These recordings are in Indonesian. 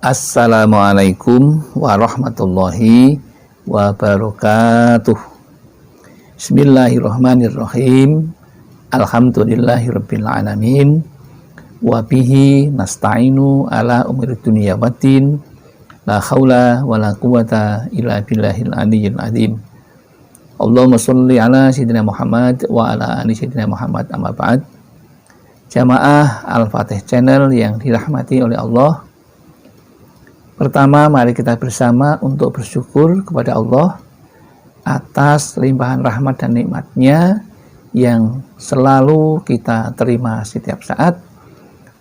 Assalamualaikum warahmatullahi wabarakatuh. Bismillahirrahmanirrahim. Alhamdulillahirabbil alamin. Wa bihi nasta'inu ala umuri dunya waddin. La haula wala quwata illa billahil aliyyil azim. Allahumma sholli ala sayyidina Muhammad wa ala ali sayyidina Muhammad, amma ba'd. Jamaah Al-Fatih Channel yang dirahmati oleh Allah. Pertama, mari kita bersama untuk bersyukur kepada Allah atas limpahan rahmat dan nikmatnya yang selalu kita terima setiap saat.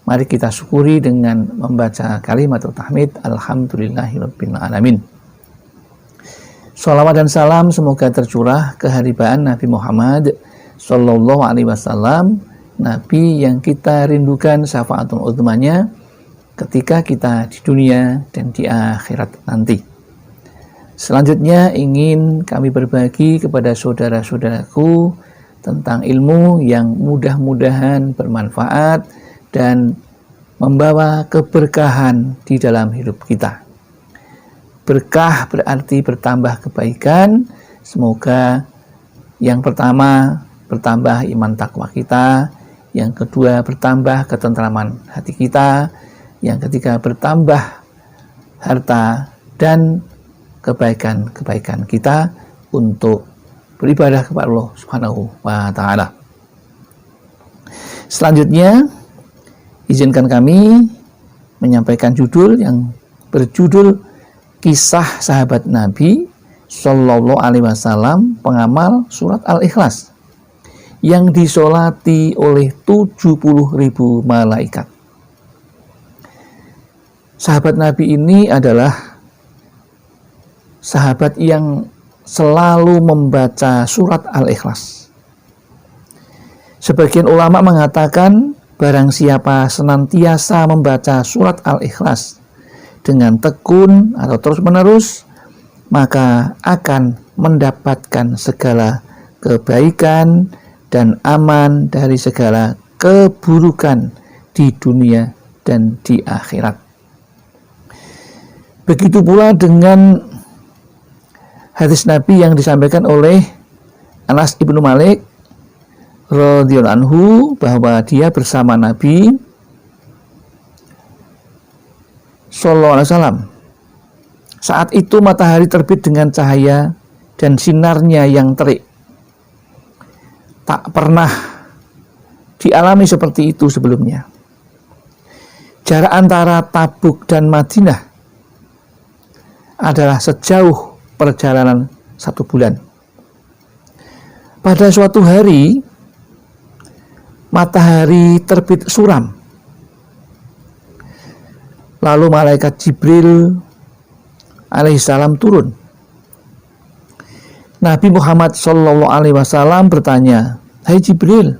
Mari kita syukuri dengan membaca kalimat tahmid, alhamdulillahirabbil alamin. Shalawat dan salam semoga tercurah keharibaan Nabi Muhammad sallallahu alaihi wasallam, Nabi yang kita rindukan syafaatul uzmanya ketika kita di dunia dan di akhirat nanti. Selanjutnya ingin kami berbagi kepada saudara-saudaraku tentang ilmu yang mudah-mudahan bermanfaat dan membawa keberkahan di dalam hidup kita. Berkah berarti bertambah kebaikan. Semoga yang pertama bertambah iman takwa kita, yang kedua bertambah ketentraman hati kita, yang ketiga bertambah harta dan kebaikan-kebaikan kita untuk beribadah kepada Allah Subhanahu wa ta'ala. Selanjutnya izinkan kami menyampaikan judul yang berjudul Kisah Sahabat Nabi Sallallahu Alaihi Wasallam pengamal surat Al-Ikhlas yang disolati oleh 70.000 malaikat. Sahabat Nabi ini adalah sahabat yang selalu membaca surat Al-Ikhlas. Sebagian ulama mengatakan barang siapa senantiasa membaca surat Al-Ikhlas dengan tekun atau terus-menerus, maka akan mendapatkan segala kebaikan dan aman dari segala keburukan di dunia dan di akhirat. Begitu pula dengan hadis Nabi yang disampaikan oleh Anas ibnu Malik radhiyallahu anhu bahwa dia bersama Nabi sallallahu alaihi wasallam. Saat itu matahari terbit dengan cahaya dan sinarnya yang terik. Tak pernah dialami seperti itu sebelumnya. Jarak antara Tabuk dan Madinah adalah sejauh perjalanan 1 bulan. Pada suatu hari, matahari terbit suram. Lalu malaikat Jibril alaihissalam turun. Nabi Muhammad sallallahu alaihi wasallam bertanya, "Hai Jibril,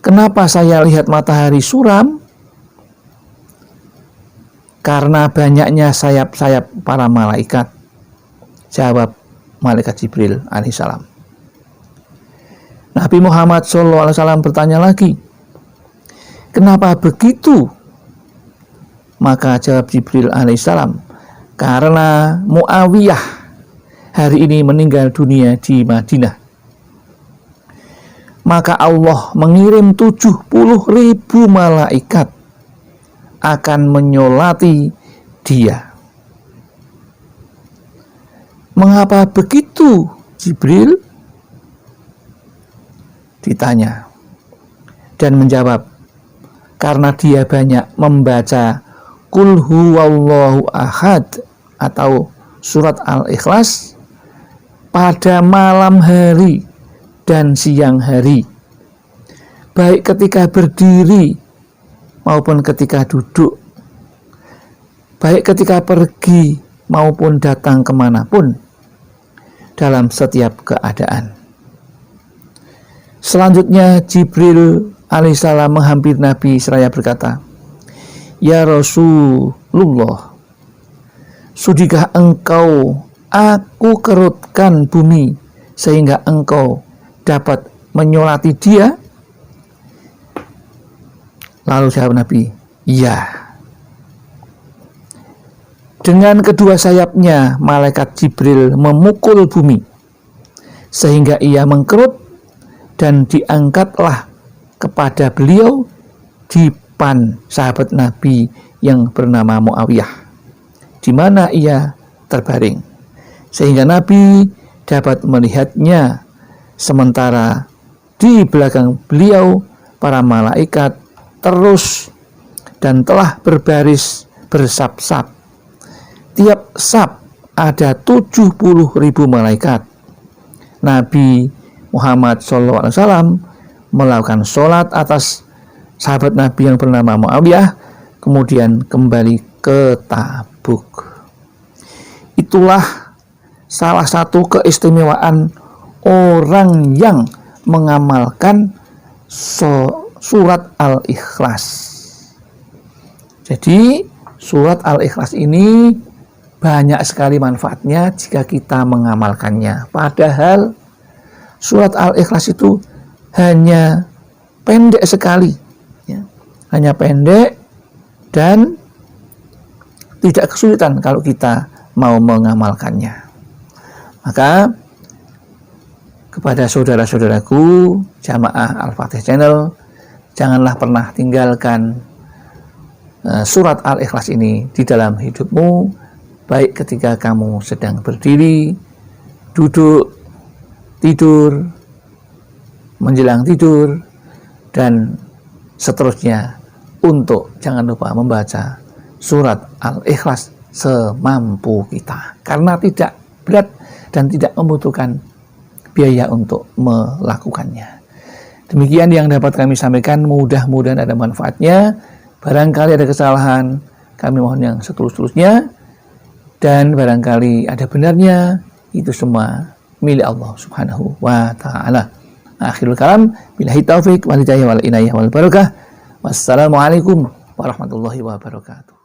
kenapa saya lihat matahari suram?" "Karena banyaknya sayap-sayap para malaikat," jawab malaikat Jibril alaihissalam. Nabi Muhammad SAW bertanya lagi, "Kenapa begitu?" Maka jawab Jibril alaihissalam, "Karena Muawiyah hari ini meninggal dunia di Madinah. Maka Allah mengirim 70.000 malaikat akan menyolati dia." "Mengapa begitu, Jibril?" ditanya, dan menjawab, "Karena dia banyak membaca Qul huwallahu ahad atau surat Al-Ikhlas pada malam hari dan siang hari, baik ketika berdiri maupun ketika duduk, baik ketika pergi maupun datang kemanapun, dalam setiap keadaan." Selanjutnya Jibril alaihissalam menghampiri Nabi seraya berkata, "Ya Rasulullah, sudikah engkau aku kerutkan bumi sehingga engkau dapat menyolati dia?" Lalu jawab Nabi, "Iya." Dengan kedua sayapnya, malaikat Jibril memukul bumi, sehingga ia mengkerut dan diangkatlah kepada beliau dipan sahabat Nabi yang bernama Muawiyah, di mana ia terbaring, sehingga Nabi dapat melihatnya, sementara di belakang beliau para malaikat terus dan telah berbaris bersab-sab. Tiap sab ada 70.000 malaikat. Nabi Muhammad SAW melakukan sholat atas sahabat Nabi yang bernama Muawiyah, kemudian kembali ke Tabuk. Itulah salah satu keistimewaan orang yang mengamalkan surat Al-Ikhlas. Jadi surat Al-Ikhlas ini banyak sekali manfaatnya jika kita mengamalkannya. Padahal surat Al-Ikhlas itu hanya pendek sekali, ya. Hanya pendek dan tidak kesulitan kalau kita mau mengamalkannya. Maka kepada saudara-saudaraku jamaah Al-Fatih Channel, janganlah pernah tinggalkan surat Al-Ikhlas ini di dalam hidupmu, baik ketika kamu sedang berdiri, duduk, tidur, menjelang tidur, dan seterusnya, untuk jangan lupa membaca surat Al-Ikhlas semampu kita, karena tidak berat dan tidak membutuhkan biaya untuk melakukannya. Demikian yang dapat kami sampaikan, mudah-mudahan ada manfaatnya. Barangkali ada kesalahan, kami mohon yang setulus-tulusnya, dan barangkali ada benarnya, itu semua milik Allah Subhanahu wa ta'ala. Akhirul kalam, billahi taufiq wal hidayah wal inayah wal barakah. Wassalamualaikum warahmatullahi wabarakatuh.